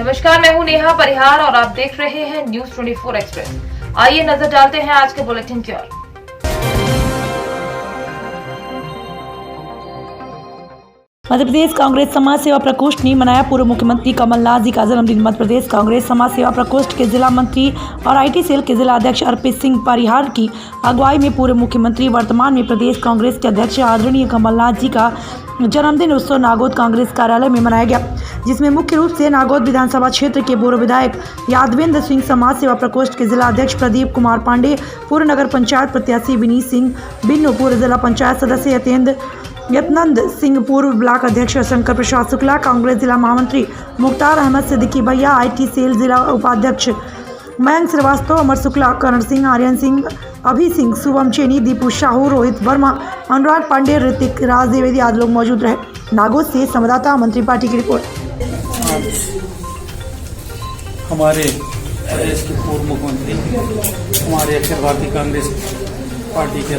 नमस्कार, मैं हूं नेहा परिहार और आप देख रहे हैं न्यूज 24 एक्सप्रेस। आइए नजर डालते हैं आज के बुलेटिन की ओर। मध्य प्रदेश कांग्रेस समाज सेवा प्रकोष्ठ ने मनाया पूर्व मुख्यमंत्री कमलनाथ जी का जन्मदिन। मध्य प्रदेश कांग्रेस समाज सेवा प्रकोष्ठ के जिला मंत्री और आईटी सेल के जिला अध्यक्ष अर्पित सिंह परिहार की अगुवाई में पूर्व मुख्यमंत्री वर्तमान में प्रदेश कांग्रेस के अध्यक्ष आदरणीय कमलनाथ जी का जन्मदिन उत्सव नागौद कांग्रेस कार्यालय में मनाया गया, जिसमें मुख्य रूप से नागौद विधानसभा क्षेत्र के पूर्व विधायक यादवेंद्र सिंह, समाज सेवा प्रकोष्ठ के जिला अध्यक्ष प्रदीप कुमार पांडे, पूर्व नगर पंचायत प्रत्याशी विनीत सिंह बिन्नू, पूर्व जिला पंचायत सदस्य यतनंद सिंह, पूर्व ब्लॉक अध्यक्ष शंकर प्रसाद शुक्ला, कांग्रेस जिला महामंत्री मुख्तार अहमद सिद्दीकी भैया, आईटी सेल जिला उपाध्यक्ष मयंक श्रीवास्तव, अमर शुक्ला, करण सिंह, आर्यन सिंह, अभी सिंह, शुभम चेनी, दीपू साहू, रोहित वर्मा, अनुराग पांडे, ऋतिक राज द्विवेदी आदि लोग मौजूद रहे। नागौद से संवाददाता मंत्री पार्टी की रिपोर्ट। हमारे प्रदेश के पूर्व मुख्यमंत्री, हमारे अखिल भारतीय कांग्रेस पार्टी के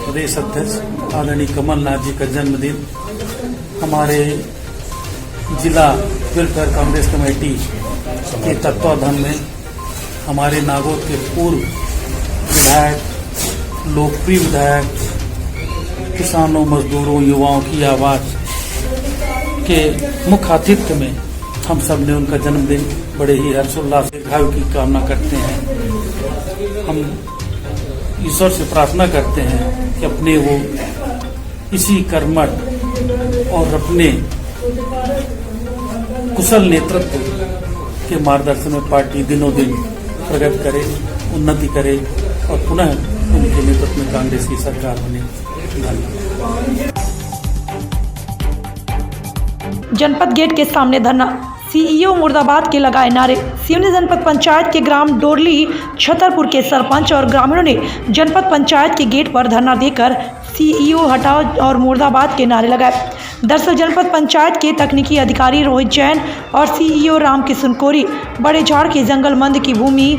प्रदेश अध्यक्ष आदरणीय कमलनाथ जी का जन्मदिन हमारे जिला वेलफेयर कांग्रेस कमेटी के तत्वाधान में हमारे नागौद के पूर्व विधायक, लोकप्रिय विधायक, किसानों, मजदूरों, युवाओं की आवाज़ के मुख्य आतिथ्य में हम सब ने उनका जन्मदिन बड़े ही हर्षोल्लास से दीर्घायु की कामना करते हैं। हम ईश्वर से प्रार्थना करते हैं कि अपने वो इसी कर्मठ और अपने कुशल नेतृत्व के मार्गदर्शन में पार्टी दिनों दिन प्रगति करे, उन्नति करे और पुनः उनके नेतृत्व में कांग्रेस की सरकार बने। जनपद गेट के सामने धरना, सीईओ मुर्दाबाद के लगाए नारे। सिवनी जनपद पंचायत के ग्राम डोरली छतरपुर के सरपंच और ग्रामीणों ने जनपद पंचायत के गेट पर धरना देकर सीईओ हटाओ और मुर्दाबाद के नारे लगाए। दरअसल जनपद पंचायत के तकनीकी अधिकारी रोहित जैन और सीईओ रामकिशन कोरी बड़े झाड़ के जंगल मंद की भूमि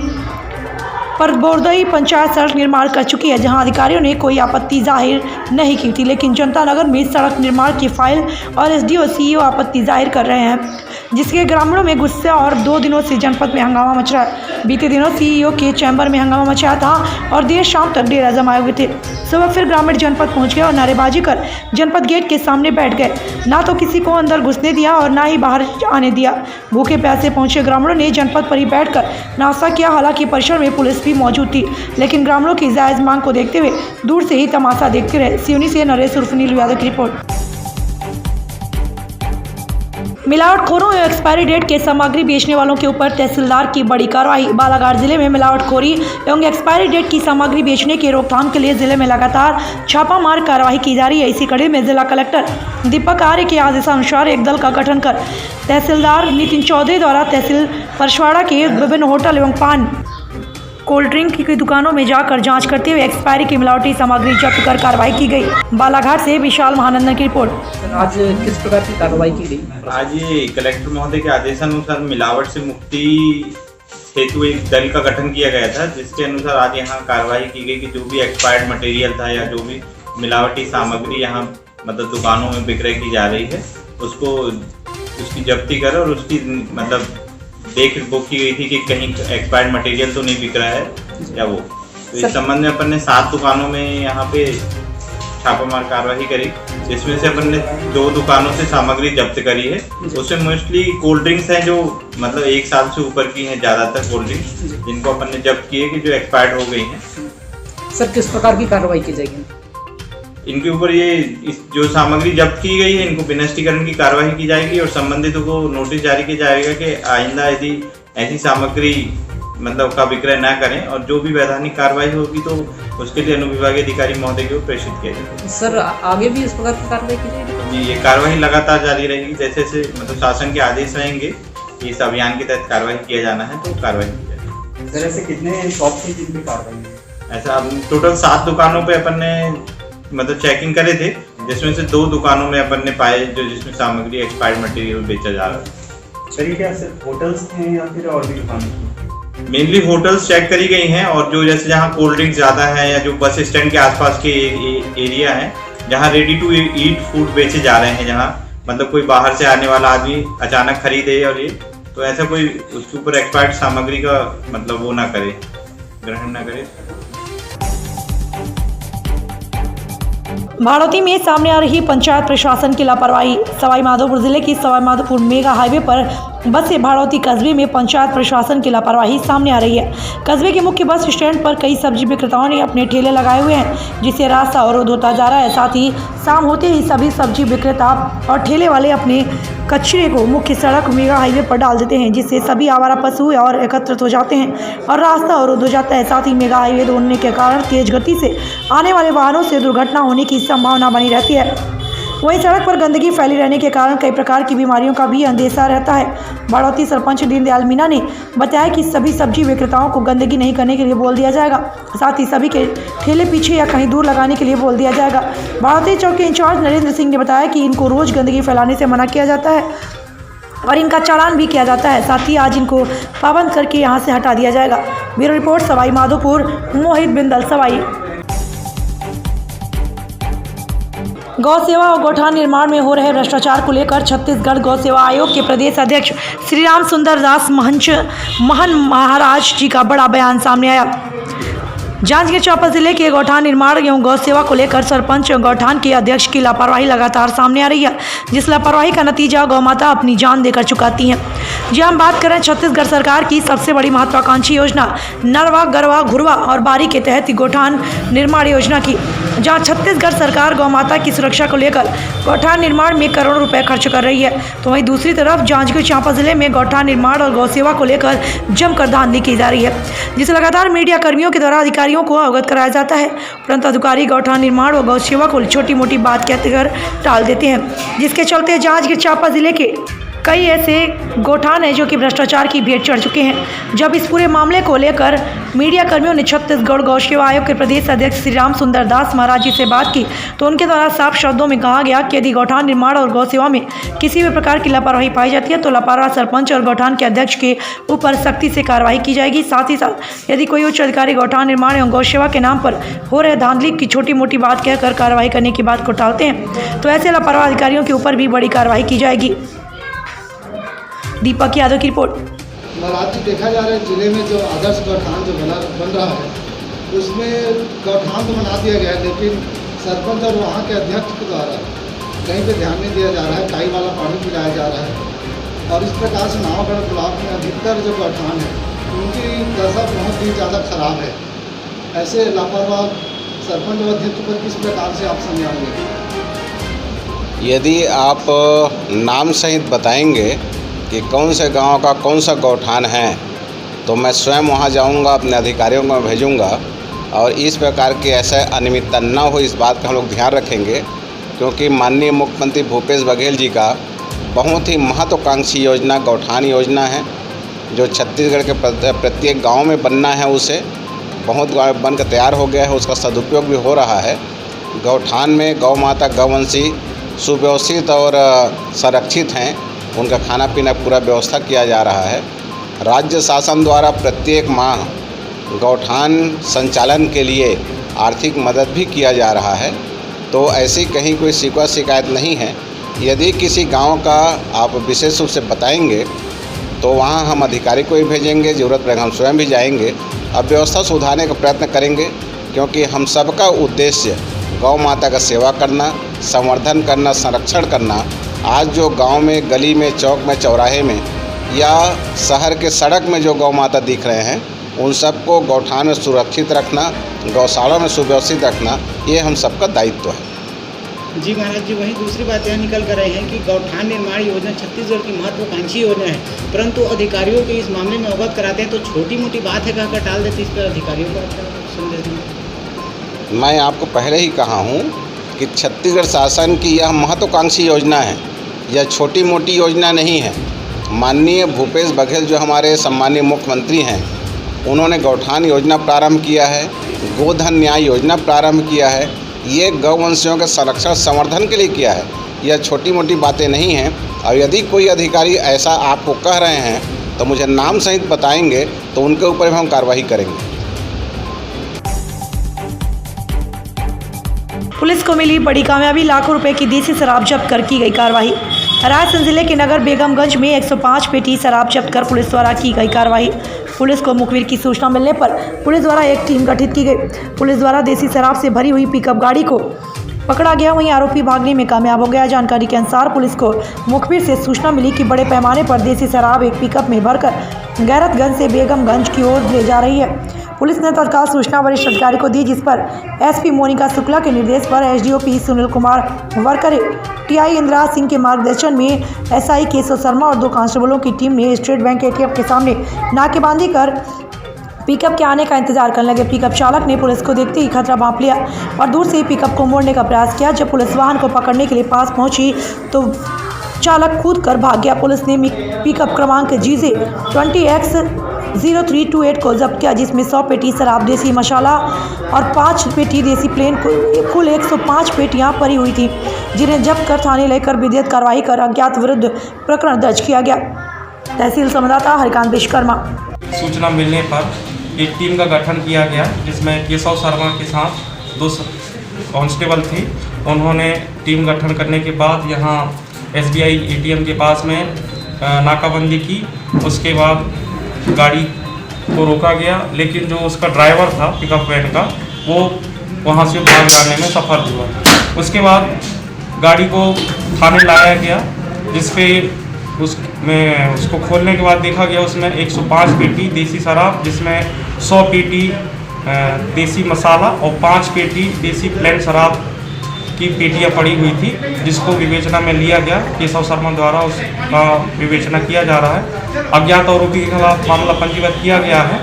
पर बोरदई पंचायत सड़क निर्माण कर चुकी है, जहां अधिकारियों ने कोई आपत्ति जाहिर नहीं की थी, लेकिन जनता नगर में सड़क निर्माण की फाइल और एसडीओ सीईओ आपत्ति जाहिर कर रहे हैं, जिसके ग्रामीणों में गुस्सा और 2 दिनों से जनपद में हंगामा मच रहा है। बीते दिनों सीईओ के चैम्बर में हंगामा मचाया था और देर शाम तक डेरा जमाए हुए थे। सुबह फिर ग्रामीण जनपद पहुंच गए और नारेबाजी कर जनपद गेट के सामने बैठ गए। ना तो किसी को अंदर घुसने दिया और ना ही बाहर आने दिया। भूखे प्यासे पहुंचे ग्रामीणों ने जनपद पर ही बैठकर नाश्ता किया। हालांकि परिसर में पुलिस भी मौजूद थी, लेकिन ग्रामीणों की जायज मांग को देखते हुए दूर से ही तमाशा देखते रहे। सिवनी से नरेश उर्फ नील यादव की रिपोर्ट। मिलावटखोरों एवं एक्सपायरी डेट के सामग्री बेचने वालों के ऊपर तहसीलदार की बड़ी कार्रवाई। बालाघाट जिले में मिलावटखोरी एवं एक्सपायरी डेट की सामग्री बेचने के रोकथाम के लिए जिले में लगातार छापामार कार्रवाई की जा रही है। इसी कड़ी में जिला कलेक्टर दीपक आर्य के आदेशानुसार एक दल का गठन कर तहसीलदार नितिन चौधरी द्वारा तहसील परसवाड़ा के विभिन्न होटल एवं पान कोल्ड ड्रिंक की दुकानों में जाकर जांच करते हुए एक्सपायरी की मिलावटी सामग्री जब्त कर कार्रवाई की गई। बालाघाट से विशाल महानंदन की रिपोर्ट। आज किस प्रकार की कार्रवाई की गई? आज ये कलेक्टर महोदय के आदेशानुसार मिलावट से मुक्ति हेतु एक दल का गठन किया गया था, जिसके अनुसार आज यहाँ कार्रवाई की गई कि जो भी एक्सपायर्ड मटेरियल था या जो भी मिलावटी सामग्री यहाँ मतलब दुकानों में विक्रय की जा रही है, उसको उसकी जब्ती कर और उसकी मतलब देख बुक की गई थी कि कहीं एक्सपायर्ड मटेरियल तो नहीं बिक रहा है या वो। तो इस संबंध में अपन ने 7 दुकानों में यहाँ पे छापामार कार्रवाई करी, जिसमें से अपन ने 2 दुकानों से सामग्री जब्त करी है। उसमें मोस्टली कोल्ड ड्रिंक्स हैं जो मतलब 1 साल से ऊपर की हैं, ज़्यादातर कोल्ड ड्रिंक्स, जिनको अपन ने जब्त किए कि जो एक्सपायर्ड हो गई हैं। सर किस प्रकार की कार्रवाई की जाएगी? इनके ऊपर जो सामग्री जब्त की गई है, इनको विनष्टीकरण की कार्रवाई की जाएगी और संबंधितों को नोटिस जारी किया जाएगा कि आइंदा यदि ऐसी सामग्री मतलब का विक्रय न करें और जो भी वैधानिक कार्रवाई होगी तो उसके लिए अनुविभागीय अधिकारी महोदय को प्रेषित किया जाएगा। सर आगे भी इस प्रकार की कार्रवाई की जाएगी? ये कार्रवाई लगातार जारी रहेगी, जैसे जैसे मतलब शासन के आदेश रहेंगे इस अभियान के तहत कार्रवाई किया जाना है तो कार्रवाई की जाएगी। सर ऐसे कितने शॉप थी जिन पे कार्रवाई? ऐसा टोटल 7 दुकानों पे अपन ने मतलब चेकिंग करे थे, जिसमें से 2 दुकानों में अपन ने पाए जो जिसमें सामग्री एक्सपायर्ड मटेरियल बेचा जा रहा है। सर ये क्या सिर्फ होटल्स थे या फिर और भी दुकानें? मेनली होटल्स चेक करी गई हैं और जो जैसे जहाँ कोल्ड ड्रिंक ज़्यादा है या जो बस स्टैंड के आसपास के एरिया हैं जहाँ रेडी टू ईट फूड बेचे जा रहे हैं, जहाँ मतलब कोई बाहर से आने वाला आदमी अचानक खरीदे और ये तो ऐसा कोई उसके ऊपर एक्सपायर्ड सामग्री का मतलब वो ना करे, ग्रहण ना करे। भाड़ौती में सामने आ रही पंचायत प्रशासन की लापरवाही। सवाईमाधोपुर जिले की सवाईमाधोपुर मेगा हाईवे पर बसे भाड़ौती कस्बे में पंचायत प्रशासन की लापरवाही सामने आ रही है। कस्बे के मुख्य बस स्टैंड पर कई सब्जी विक्रेताओं ने अपने ठेले लगाए हुए हैं, जिससे रास्ता अवरुद्ध होता जा रहा है। साथ ही शाम होते ही सभी सब्जी विक्रेता और ठेले वाले अपने कचरे को मुख्य सड़क मेगा हाईवे पर डाल देते हैं, जिससे सभी आवारा पशु और एकत्रित हो जाते हैं और रास्ता अवरुद्ध हो जाता है। साथ ही मेगा हाईवे होने के कारण तेज गति से आने वाले वाहनों से दुर्घटना होने की संभावना बनी रहती है। वहीं सड़क पर गंदगी फैली रहने के कारण कई प्रकार की बीमारियों का भी अंदेशा रहता है। भाड़ौती सरपंच दीनदयाल मीणा ने बताया कि सभी सब्जी विक्रेताओं को गंदगी नहीं करने के लिए बोल दिया जाएगा, साथ ही सभी के ठेले पीछे या कहीं दूर लगाने के लिए बोल दिया जाएगा। भाड़ौती चौक के इंचार्ज नरेंद्र सिंह ने बताया कि इनको रोज गंदगी फैलाने से मना किया जाता है और इनका चालान भी किया जाता है। साथ ही आज इनको पाबंद करके यहाँ से हटा दिया जाएगा। Bureau report, Sawai Madhopur. मोहित बिंदल, सवाई। गौ सेवा और गौठान निर्माण में हो रहे भ्रष्टाचार को लेकर छत्तीसगढ़ गौ सेवा आयोग के प्रदेश अध्यक्ष श्री राम सुंदर दास महन महाराज जी का बड़ा बयान सामने आया। जांजगीर चांपा जिले के गौठान निर्माण एवं गौ सेवा को लेकर सरपंच और गौठान के अध्यक्ष की लापरवाही लगातार सामने आ रही है, जिस लापरवाही का नतीजा गौ माता अपनी जान देकर चुकाती हैं। जी हम बात करें छत्तीसगढ़ सरकार की सबसे बड़ी महत्वाकांक्षी योजना नरवा, गरवा, घुरवा और बारी के तहत गौठान निर्माण योजना की, जहां छत्तीसगढ़ सरकार गौ माता की सुरक्षा को लेकर गौठान निर्माण में करोड़ों रुपए खर्च कर रही है। तो वहीं दूसरी तरफ जांजगीर चांपा जिले में गौठान निर्माण और गौ सेवा को लेकर जमकर धांधली की जा रही है, जिसे लगातार मीडिया कर्मियों के द्वारा अधिकारियों को अवगत कराया जाता है, परंतु अधिकारी गौठान निर्माण और गौ सेवा को छोटी मोटी बात कहकर टाल देते हैं, जिसके चलते जांजगीर चांपा जिले के कई ऐसे गौठान हैं जो कि भ्रष्टाचार की भेंट चढ़ चुके हैं। जब इस पूरे मामले को लेकर मीडिया कर्मियों ने छत्तीसगढ़ गौ सेवा आयोग के प्रदेश अध्यक्ष श्री राम सुंदर दास महाराज जी से बात की, तो उनके द्वारा साफ शब्दों में कहा गया कि यदि गौठान निर्माण और गौ सेवा में किसी भी प्रकार की लापरवाही पाई जाती है तो लापरवाह सरपंच और गौठान के अध्यक्ष के ऊपर सख्ती से कार्रवाई की जाएगी। साथ ही साथ यदि कोई उच्च अधिकारी गौठान निर्माण एवं गौ सेवा के नाम पर हो रहे धांधली की छोटी मोटी बात कहकर कार्रवाई करने की बात को टालते हैं, तो ऐसे लापरवाह अधिकारियों के ऊपर भी बड़ी कार्रवाई की जाएगी। दीपक यादव की रिपोर्ट। महाराज जी, देखा जा रहा है जिले में जो आदर्श गौठान जो बन रहा है उसमें गौठान तो बना दिया गया है, लेकिन सरपंच और वहाँ के अध्यक्ष के द्वारा कहीं पे ध्यान नहीं दिया जा रहा है, काई वाला पानी पिलाया जा रहा है। और इस प्रकार से नावगढ़ ब्लॉक में अधिकतर जो गौठान है उनकी दशा बहुत ही ज़्यादा खराब है। ऐसे लापरवाह सरपंच और अध्यक्ष पर किस प्रकार से आप समझाएंगे? यदि आप नाम सहित बताएंगे कि कौन से गांव का कौन सा गौठान है, तो मैं स्वयं वहां जाऊंगा, अपने अधिकारियों को भेजूंगा और इस प्रकार की ऐसा अनियमितता न हो, इस बात का हम लोग ध्यान रखेंगे। क्योंकि माननीय मुख्यमंत्री भूपेश बघेल जी का बहुत ही महत्वाकांक्षी योजना गौठान योजना है, जो छत्तीसगढ़ के प्रत्येक गाँव में बनना है। उसे बहुत बनकर तैयार हो गया है, उसका सदुपयोग भी हो रहा है। गौठान में गौ माता गौवंशी सुव्यवस्थित और संरक्षित हैं, उनका खाना पीना पूरा व्यवस्था किया जा रहा है। राज्य शासन द्वारा प्रत्येक माह गौठान संचालन के लिए आर्थिक मदद भी किया जा रहा है। तो ऐसी कहीं कोई शिकायत नहीं है। यदि किसी गांव का आप विशेष रूप से बताएंगे तो वहां हम अधिकारी को भी भेजेंगे, ज़रूरत पड़ेगा हम स्वयं भी जाएंगे, अब व्यवस्था सुधारने का प्रयत्न करेंगे। क्योंकि हम सबका उद्देश्य गौ माता का सेवा करना, संवर्धन करना, संरक्षण करना। आज जो गांव में, गली में, चौक में, चौराहे में या शहर के सड़क में जो गौ माता दिख रहे हैं, उन सबको गौठान में सुरक्षित रखना, गौशाला में सुव्यवस्थित रखना, ये हम सबका दायित्व है। जी महाराज जी, वहीं दूसरी बात यह निकल कर रही है कि गौठान निर्माण योजना छत्तीसगढ़ की महत्वाकांक्षी योजना है, परंतु अधिकारियों के इस मामले में अवगत कराते हैं तो छोटी मोटी बात है कहकर टाल देते। इस पर अधिकारियों को संदेश दें। मैं आपको पहले ही कहा हूँ कि छत्तीसगढ़ शासन की यह महत्वाकांक्षी योजना है, यह छोटी मोटी योजना नहीं है। माननीय भूपेश बघेल जो हमारे सम्मानीय मुख्यमंत्री हैं, उन्होंने गौठान योजना प्रारंभ किया है, गोधन न्याय योजना प्रारंभ किया है। ये गौवंशियों के संरक्षण संवर्धन के लिए किया है, यह छोटी मोटी बातें नहीं हैं। और यदि कोई अधिकारी ऐसा आपको कह रहे हैं तो मुझे नाम सहित बताएंगे, तो उनके ऊपर भी हम कार्रवाई करेंगे। पुलिस को मिली बड़ी कामयाबी, लाखों रुपए की देसी शराब जब्त कर की गई कार्रवाई। रायसेन जिले के नगर बेगमगंज में 105 पेटी शराब जब्त कर पुलिस द्वारा की गई कार्रवाई। पुलिस को मुखबिर की सूचना मिलने पर पुलिस द्वारा एक टीम गठित की गई। पुलिस द्वारा देसी शराब से भरी हुई पिकअप गाड़ी को पकड़ा गया, वहीं आरोपी भागने में कामयाब हो गया। जानकारी के अनुसार पुलिस को मुखबिर से सूचना मिली कि बड़े पैमाने पर देसी शराब एक पिकअप में भरकर गैरतगंज से बेगमगंज की ओर ले जा रही है। पुलिस ने तत्काल सूचना वरिष्ठ अधिकारी को दी, जिस पर एसपी मोनिका शुक्ला के निर्देश पर एसडीओपी सुनील कुमार वरकरे, टीआई इंदिरा सिंह के मार्गदर्शन में एसआई केशव शर्मा और 2 कांस्टेबलों की टीम ने स्टेट बैंक एटीएम के सामने नाकेबंदी कर पिकअप के आने का इंतजार करने लगे। पिकअप चालक ने पुलिस को देखते ही खतरा भांप लिया और दूर से ही पिकअप को मोड़ने का प्रयास किया। जब पुलिस वाहन को पकड़ने के लिए पास पहुंची तो चालक कूद कर भाग गया। पुलिस ने पिकअप क्रमांक GJ 20X0328 को जब्त किया, जिसमें 100 पेटी शराब देसी मसाला और 5 पेटी देसी प्लेन, कुल 105 पेटियां भरी हुई थी, जिन्हें जब्त कर थाने लेकर विधिक कार्रवाई कर अज्ञात विरुद्ध प्रकरण दर्ज किया गया। तहसील संवाददाता हरिकांत विश्वकर्मा। सूचना मिलने पर एक टीम का गठन किया गया, जिसमें केशव शर्मा के साथ 2 कांस्टेबल थे। उन्होंने टीम गठन करने के बाद यहाँ SBI ATM के पास में नाकाबंदी की। उसके बाद गाड़ी को रोका गया, लेकिन जो उसका ड्राइवर था पिकअप वैन का, वो वहाँ से भाग जाने में सफल हुआ। उसके बाद गाड़ी को थाने लाया गया, जिसपे उसको खोलने के बाद देखा गया उसमें 105 पेटी देसी शराब, जिसमें 100 पेटी देसी मसाला और 5 पेटी देसी प्लेन शराब की पेटियां पड़ी हुई थी, जिसको विवेचना में लिया गया। केशव शर्मा द्वारा उसका विवेचना किया जा रहा है। अज्ञात आरोपी के खिलाफ मामला पंजीबद्ध किया गया है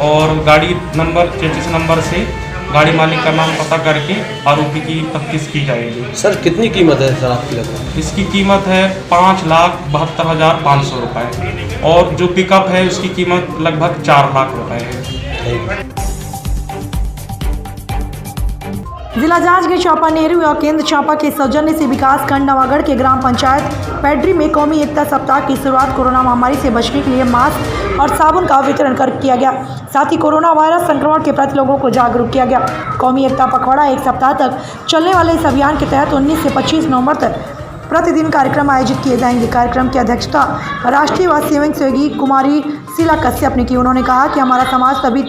और गाड़ी नंबर 33 नंबर से गाड़ी मालिक का नाम पता करके आरोपी की तफ्तीश की जाएगी। सर कितनी कीमत है शराब की लगभग? इसकी कीमत है 5,72,500 रुपये और जो पिकअप है उसकी कीमत लगभग 4 लाख रुपये है। जिला जांजगीर चांपा नेहरू और केंद्र चांपा के सौजन्य से विकास खंड नवागढ़ के ग्राम पंचायत पैड्री में कौमी एकता सप्ताह की शुरुआत कोरोना महामारी से बचने के लिए मास्क और साबुन का वितरण कर किया गया। साथ ही कोरोना वायरस संक्रमण के प्रति लोगों को जागरूक किया गया। कौमी एकता पखवाड़ा 1 सप्ताह तक चलने वाले इस अभियान के तहत 19 से 25 नवंबर तक प्रतिदिन कार्यक्रम आयोजित किए जाएंगे। कार्यक्रम की अध्यक्षता राष्ट्रीय व स्वयंसेवी कुमारी शीला कश्यप ने की। उन्होंने कहा कि हमारा समाज तभी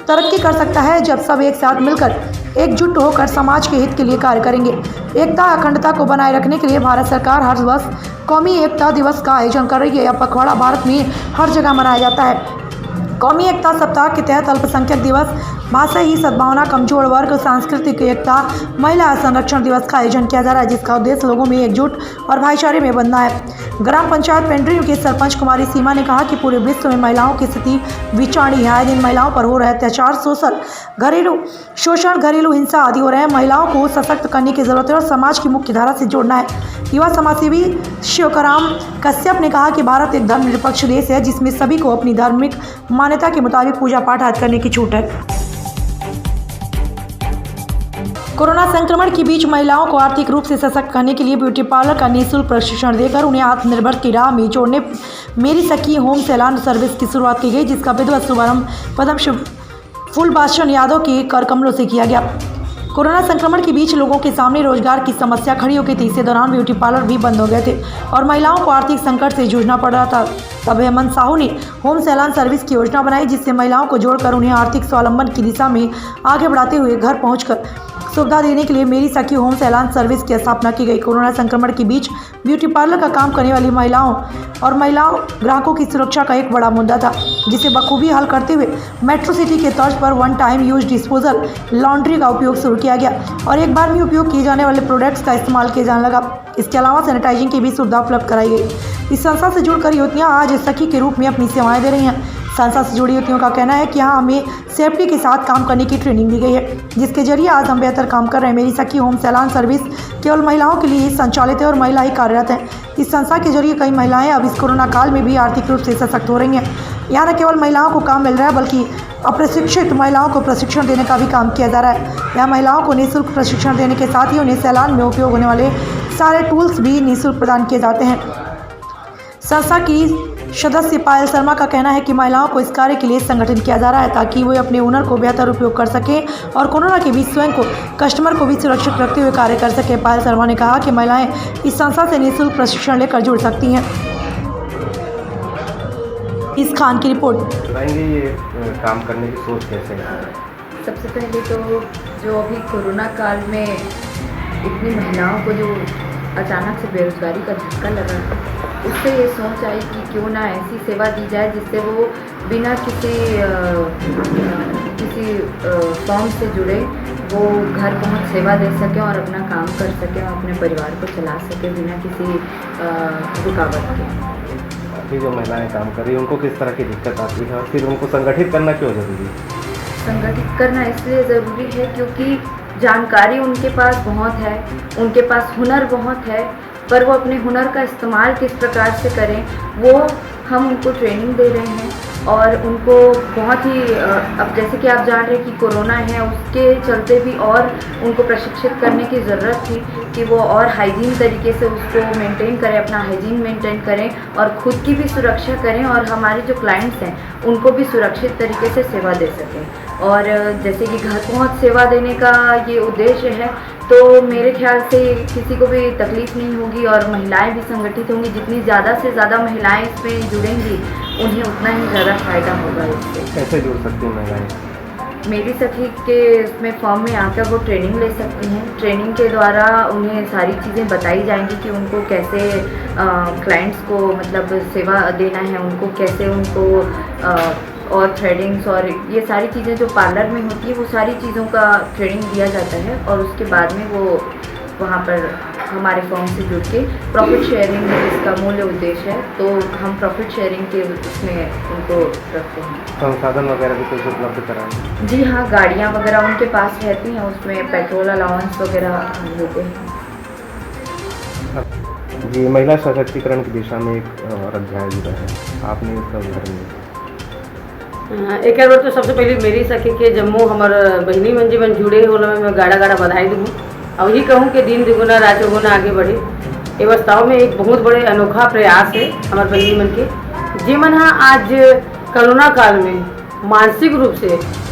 तरक्की कर सकता है जब सब एक साथ मिलकर एकजुट होकर समाज के हित के लिए कार्य करेंगे। एकता अखंडता को बनाए रखने के लिए भारत सरकार हर वर्ष कौमी एकता दिवस का आयोजन कर रही है। यह पखवाड़ा भारत में हर जगह मनाया जाता है। कौमी एकता सप्ताह के तहत अल्पसंख्यक दिवस, भाषा ही सद्भावना, कमजोर वर्ग, सांस्कृतिक एकता, महिला संरक्षण दिवस का आयोजन किया जा रहा है, जिसका उद्देश्य लोगों में एकजुट और भाईचारे में बंधना है। ग्राम पंचायत पेंड्री के सरपंच कुमारी सीमा ने कहा कि पूरे विश्व में महिलाओं की स्थिति विचारणी है। आए दिन महिलाओं पर हो रहे अत्याचार, घरेलू शोषण, घरेलू हिंसा आदि हो रहे हैं। महिलाओं को सशक्त करने की जरूरत है और समाज की मुख्य धारा से जोड़ना है। युवा समाजसेवी शिवकराम कश्यप ने कहा कि भारत एक धर्मनिरपेक्ष देश है, जिसमें सभी को अपनी धार्मिक मान्यता के मुताबिक पूजा पाठ आदि करने की छूट है। कोरोना संक्रमण के बीच महिलाओं को आर्थिक रूप से सशक्त करने के लिए ब्यूटी पार्लर का निःशुल्क प्रशिक्षण देकर उन्हें आत्मनिर्भर की राह में जोड़ने मेरी सखी होम सैलून सर्विस की शुरुआत की गई, जिसका विधिवत शुभारंभ पद्मश्री फूलबाशन यादव के कर कमलों से किया गया। कोरोना संक्रमण के बीच लोगों के सामने रोजगार की समस्या खड़ी हो गई थी। इसी दौरान ब्यूटी पार्लर भी बंद हो गए थे और महिलाओं को आर्थिक संकट से जूझना पड़ रहा था। तब हेमंत साहू ने होम सैलून सर्विस की योजना बनाई, जिससे महिलाओं को जोड़कर उन्हें आर्थिक स्वावलंबन की दिशा में आगे बढ़ाते हुए घर पहुंचकर सुविधा देने के लिए मेरी सखी होम सैलून सर्विस की स्थापना की गई। कोरोना संक्रमण के बीच ब्यूटी पार्लर का काम करने वाली महिलाओं ग्राहकों की सुरक्षा का एक बड़ा मुद्दा था, जिसे बखूबी हल करते हुए मेट्रो सिटी के तर्ज पर 1 टाइम यूज डिस्पोजल लॉन्ड्री का उपयोग शुरू किया गया और एक बार में उपयोग किए जाने वाले प्रोडक्ट्स का इस्तेमाल किया जाने लगा। इसके अलावा सैनिटाइजिंग की भी सुविधा उपलब्ध कराई गई। इस संस्था से जुड़कर युवतियाँ आज सखी के रूप में अपनी सेवाएं दे रही हैं। संस्था से जुड़ी युवतियों का कहना है कि यहाँ हमें सेफ्टी के साथ काम करने की ट्रेनिंग दी गई है, जिसके जरिए आज हम बेहतर काम कर रहे हैं। मेरी सखी होम सैलून सर्विस केवल महिलाओं के लिए संचालित है और महिला ही कार्यरत है। इस संस्था के जरिए कई महिलाएं अब इस कोरोना काल में भी आर्थिक रूप से सशक्त हो रही हैं। यहाँ न केवल महिलाओं को काम मिल रहा है, बल्कि अप्रशिक्षित महिलाओं को प्रशिक्षण देने का भी काम किया जा रहा है। यहाँ महिलाओं को निःशुल्क प्रशिक्षण देने के साथ ही उन्हें सैलून में उपयोग होने वाले सारे टूल्स भी निःशुल्क प्रदान किए जाते हैं। संस्था की सदस्य पायल शर्मा का कहना है कि महिलाओं को इस कार्य के लिए संगठन किया जा रहा है ताकि वे अपने हुनर को बेहतर उपयोग कर सकें और कोरोना के बीच स्वयं को कस्टमर को भी सुरक्षित रखते हुए कार्य कर सकें। पायल शर्मा ने कहा कि महिलाएं इस संस्था से निःशुल्क प्रशिक्षण लेकर जुड़ सकती हैं। इस खान की रिपोर्ट। बताएंगे ये काम करने की सोच कैसे है? सबसे पहले तो जो अभी कोरोना काल में इतनी महिलाओं को जो अचानक से बेरोजगारी का झटका लगा, उससे ये सोच आई कि क्यों ना ऐसी सेवा दी जाए जिससे वो बिना किसी फॉर्म से जुड़े वो घर पहुंच सेवा दे सकें और अपना काम कर सकें और अपने परिवार को चला सकें बिना किसी रुकावट के। अभी जो महिलाएं काम कर रही हैं उनको किस तरह की दिक्कत आती है और फिर उनको संगठित करना क्यों जरूरी है? संगठित करना इसलिए ज़रूरी है क्योंकि जानकारी उनके पास बहुत है, उनके पास हुनर बहुत है, पर वो अपने हुनर का इस्तेमाल किस प्रकार से करें वो हम उनको ट्रेनिंग दे रहे हैं। और उनको बहुत ही अब जैसे कि आप जान रहे हैं कि कोरोना है, उसके चलते भी और उनको प्रशिक्षित करने की ज़रूरत थी कि वो और हाइजीन तरीके से उसको मेंटेन करें, अपना हाइजीन मेंटेन करें और ख़ुद की भी सुरक्षा करें और हमारे जो क्लाइंट्स हैं उनको भी सुरक्षित तरीके से सेवा दे सकें। और जैसे कि घर पहुंच सेवा देने का ये उद्देश्य है, तो मेरे ख्याल से किसी को भी तकलीफ़ नहीं होगी और महिलाएं भी संगठित होंगी। जितनी ज़्यादा से ज़्यादा महिलाएं इसमें जुड़ेंगी उन्हें उतना ही ज़्यादा फ़ायदा होगा इससे। कैसे जुड़ सकती हैं महिलाएं? मेरी सखी के इसमें फॉर्म में आकर वो ट्रेनिंग ले सकती हैं। ट्रेनिंग के द्वारा उन्हें सारी चीज़ें बताई जाएंगी कि उनको कैसे क्लाइंट्स को मतलब सेवा देना है, उनको कैसे उनको और थ्रेडिंग्स और ये सारी चीज़ें जो पार्लर में होती है वो सारी चीज़ों का ट्रेनिंग दिया जाता है। और उसके बाद में वो वहाँ पर हमारे फॉर्म से जुड़ के प्रॉफिट शेयरिंग इसका मूल उद्देश्य है, तो हम प्रॉफिट शेयरिंग के उसमें उनको रखते हैं। संसाधन वगैरह भी कुछ उपलब्ध कराएं? जी हाँ, गाड़ियाँ वगैरह उनके पास रहती हैं, उसमें पेट्रोल अलाउंस वगैरह देते हैं। जी, महिला सशक्तिकरण की दिशा में एक और अध्याय जुड़ा है, आपने इसका उदाहरण दिया। एक बार तो सबसे पहले मेरी सखी के जम्मू हमार बहनी मन जीवन जुड़े होला मैं गाड़ा गाड़ा बधाई दूँ और ये कहूँ कि दिन दुगुना रात चौगुना आगे बढ़े। ये वास्तव में एक बहुत बड़े अनोखा प्रयास है हमारे बहनी मन के, जीवन हाँ आज कोरोना काल में मानसिक रूप से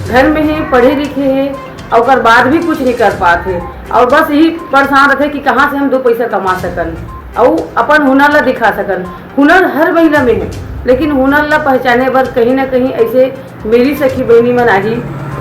घर में ही पढ़े लिखे हैं और बाद भी कुछ नहीं कर पाते और बस यही परेशान रहते कि कहाँ से हम दो पैसा कमा सकन और अपन हुनर ला दिखा सकन। हुनर हर महिला में है, लेकिन हुनर ला पहचाने पर कहीं ना कहीं ऐसे मेरी सखी बहनी मन आई,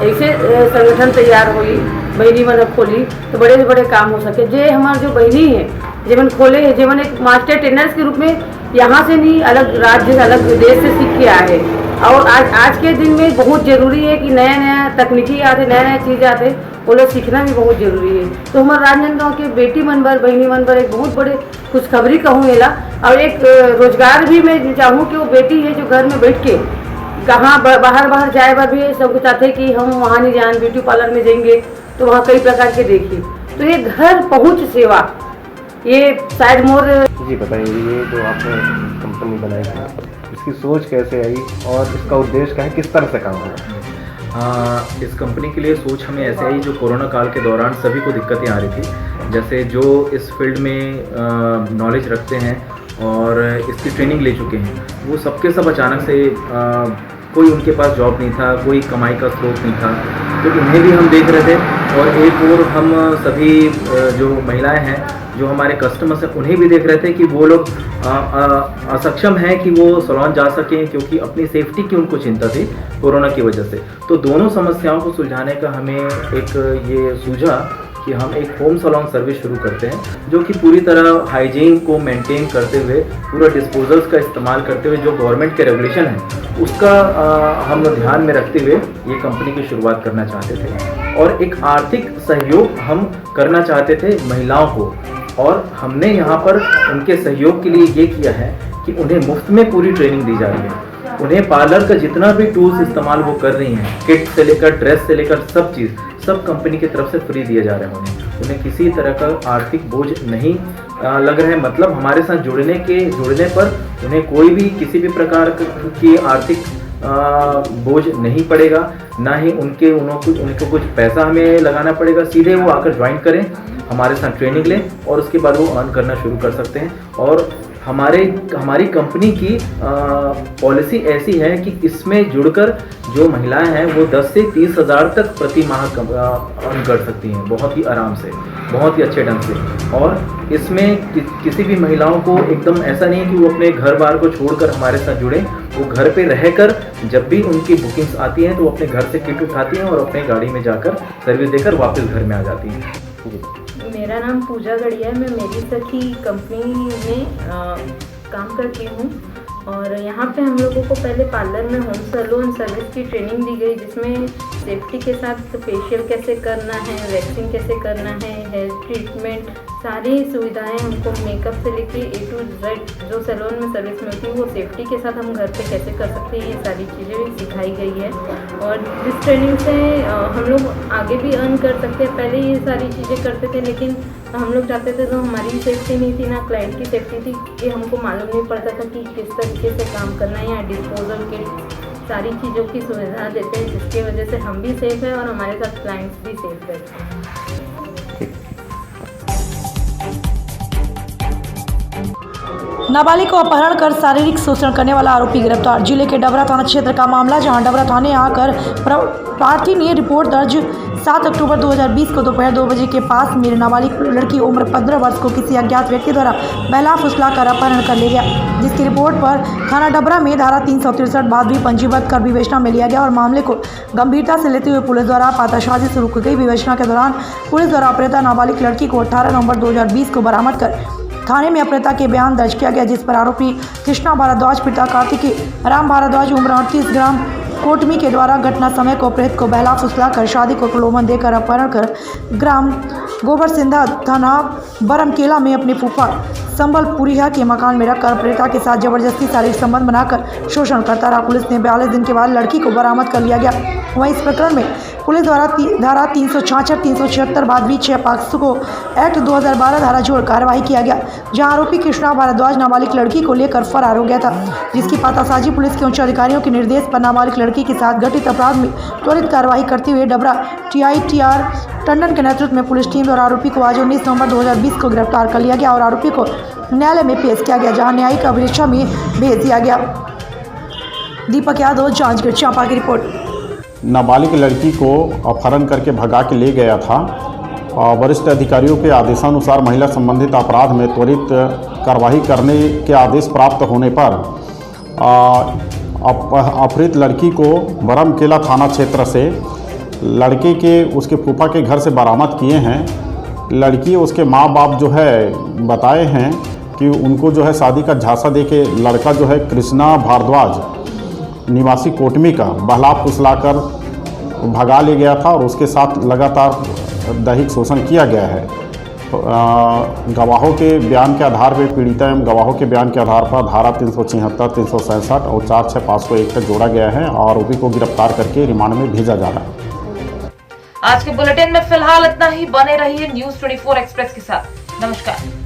ऐसे संगठन तैयार हुई, बहनी मन खोली तो बड़े से बड़े काम हो सके। जे हमारे जो बहनी है जीवन खोले है, जीवन एक मास्टर ट्रेनर्स के रूप में यहाँ से नहीं अलग राज्य अलग देश से सीख के आए और आज के दिन में बहुत ज़रूरी है कि नया नया तकनीकी आते, नया नया चीज़ आते, वो लोग सीखना भी बहुत ज़रूरी है। तो हमारे राजनांदगांव के बेटी मन पर बहनी मन पर एक बहुत बड़े खुशखबरी कहूँ एला और एक रोजगार भी मैं चाहूँ कि वो बेटी है जो घर में बैठ के कहाँ बाहर जाए बार भी सब चाहते कि हम वहाँ नहीं जाएं, ब्यूटी पार्लर में जाएंगे तो वहाँ कई प्रकार के देखिए, तो ये घर पहुँच सेवा ये शायद मोर। जी बताइए, ये जो आपने कंपनी बनाई है इसकी सोच कैसे आई और इसका उद्देश्य क्या है, किस तरह से काम होगा? इस कंपनी के लिए सोच हमें ऐसे आई, जो कोरोना काल के दौरान सभी को दिक्कतें आ रही थी, जैसे जो इस फील्ड में नॉलेज रखते हैं और इसकी ट्रेनिंग ले चुके हैं वो सबके सब अचानक से कोई उनके पास जॉब नहीं था, कोई कमाई का स्रोत नहीं था, तो उन्हें भी हम देख रहे थे और एक और हम सभी जो महिलाएं हैं जो हमारे कस्टमर्स हैं उन्हें भी देख रहे थे कि वो लोग असक्षम हैं कि वो सैलून जा सकें क्योंकि अपनी सेफ्टी की उनको चिंता थी कोरोना की वजह से। तो दोनों समस्याओं को सुलझाने का हमें एक ये सूझा कि हम एक होम सैलून सर्विस शुरू करते हैं जो कि पूरी तरह हाइजीन को मेंटेन करते हुए, पूरा डिस्पोजल्स का इस्तेमाल करते हुए जो गवर्नमेंट के रेगुलेशन है उसका हम ध्यान में रखते हुए ये कंपनी की शुरुआत करना चाहते थे और एक आर्थिक सहयोग हम करना चाहते थे महिलाओं को। और हमने यहाँ पर उनके सहयोग के लिए ये किया है कि उन्हें मुफ्त में पूरी ट्रेनिंग दी जा रही है। उन्हें पार्लर का जितना भी टूल्स इस्तेमाल वो कर रही हैं, किट से लेकर ड्रेस से लेकर सब चीज़ सब कंपनी की तरफ से फ्री दिए जा रहे हैं। उन्हें किसी तरह का आर्थिक बोझ नहीं लग रहा है, मतलब हमारे साथ जुड़ने पर उन्हें कोई भी किसी भी प्रकार की आर्थिक बोझ नहीं पड़ेगा, ना ही उनको कुछ पैसा हमें लगाना पड़ेगा। सीधे वो आकर ज्वाइन करें, हमारे साथ ट्रेनिंग लें और उसके बाद वो अर्न करना शुरू कर सकते हैं। और हमारी कंपनी की पॉलिसी ऐसी है कि इसमें जुड़कर जो महिलाएं हैं वो 10 से 30 हज़ार तक प्रति माह अर्न कर सकती हैं, बहुत ही आराम से, बहुत ही अच्छे ढंग से। और इसमें किसी भी महिलाओं को एकदम ऐसा नहीं है कि वो अपने घर बार को छोड़कर हमारे साथ जुड़े, वो घर पे रहकर जब भी उनकी बुकिंग्स आती हैं तो वो अपने घर से किट उठाती हैं और अपने गाड़ी में जाकर सर्विस देकर वापस घर में आ जाती हैं। मेरा नाम पूजा गढ़िया है। मैं मेरी सखी कंपनी में काम करती हूँ और यहाँ पे हम लोगों को पहले पार्लर में होम सैलून सर्विस की ट्रेनिंग दी गई, जिसमें सेफ्टी के साथ फेशियल कैसे करना है, वैक्सिंग कैसे करना है, हेयर ट्रीटमेंट, सारी सुविधाएं हमको मेकअप से लेके A to Z जो सैलून में सर्विस मिलती है वो सेफ्टी के साथ हम घर पे कैसे कर सकते हैं, ये सारी चीज़ें भी सिखाई गई है। और जिस ट्रेनिंग से हम लोग आगे भी अर्न कर सकते हैं। पहले ये सारी चीज़ें करते थे लेकिन हम लोग जाते थे तो हमारी सेफ्टी नहीं थी, ना क्लाइंट की सेफ्टी थी, ये हमको मालूम नहीं पड़ता था कि किस तरीके से काम करना है। या डिस्पोजल किट सारी चीज़ों की सुविधा देते हैं, जिसकी वजह से हम भी सेफ है और हमारे साथ क्लाइंट्स भी सेफ रहते हैं। नाबालिग को अपहरण कर शारीरिक शोषण करने वाला आरोपी गिरफ्तार। जिले के डबरा थाना क्षेत्र का मामला, जहां डबरा थाने आकर प्रार्थी ने रिपोर्ट दर्ज 7 अक्टूबर 2020 को दोपहर 2 बजे के पास मेरे नाबालिग लड़की उम्र 15 वर्ष को किसी अज्ञात व्यक्ति द्वारा बहला फुसला कर अपहरण कर ले गया, जिसकी रिपोर्ट पर थाना डबरा में धारा 363 बाद भी पंजीबद्ध कर विवेचना में लिया गया और मामले को गंभीरता से लेते हुए पुलिस द्वारा पाताशाही शुरू की गई। विवेचना के दौरान पुलिस द्वारा अपहृता नाबालिग लड़की को 18 नवंबर 2020 को बरामद कर थाने में अपहृता के बयान दर्ज किया गया, जिस पर आरोपी कृष्णा भारद्वाज पिता कार्तिकी राम भारद्वाज उम्र 38 ग्राम कोटमी के द्वारा घटना समय को अपहृत को बहला फुसला कर शादी को प्रलोभन देकर अपहरण कर ग्राम गोबर सिंधा थाना बरमकेला में अपने फूफा संबलपुरिया के मकान में रखकर अपहृता के साथ जबरदस्ती शारीरिक संबंध बनाकर शोषण करता रहा। पुलिस ने 42 दिन के बाद लड़की को बरामद कर लिया गया। वहीं इस प्रकरण में पुलिस द्वारा धारा 366, 376 बाद भी 6 पॉक्सो एक्ट 2012 धारा जोड़ कार्रवाई किया गया, जहां आरोपी कृष्णा भारद्वाज नाबालिग लड़की को लेकर फरार हो गया था, जिसकी पातासाजी पुलिस के उच्च अधिकारियों के निर्देश पर नाबालिग लड़की के साथ घटित अपराध में त्वरित कार्रवाई करते हुए डबरा TITR टंडन के नेतृत्व में पुलिस टीम द्वारा आरोपी को आज 19 नवंबर 2020 को गिरफ्तार कर लिया गया और आरोपी को न्यायालय में पेश किया गया, जहां न्यायिक अभिरक्षा में भेज दिया गया। दीपक यादव, जांचगढ़ चांपा की रिपोर्ट। नाबालिग लड़की को अपहरण करके भगा के ले गया था और वरिष्ठ अधिकारियों के आदेशानुसार महिला संबंधित अपराध में त्वरित कार्रवाई करने के आदेश प्राप्त होने पर अपहृत लड़की को बरमकेला थाना क्षेत्र से लड़के के उसके फूफा के घर से बरामद किए हैं। लड़की उसके माँ बाप जो है बताए हैं कि उनको जो है शादी का झांसा देके लड़का जो है कृष्णा भारद्वाज निवासी कोटमी का बहला फुसला कर भगा ले गया था और उसके साथ लगातार दैहिक शोषण किया गया है। गवाहों के बयान के आधार पर पीड़िता एवं गवाहों के बयान के आधार पर धारा 376, 367 और 46501 तक जोड़ा गया है और आरोपी को गिरफ्तार करके रिमांड में भेजा जा रहा है। आज के बुलेटिन में फिलहाल इतना ही। बने रहिए न्यूज़ 24 एक्सप्रेस के साथ। नमस्कार।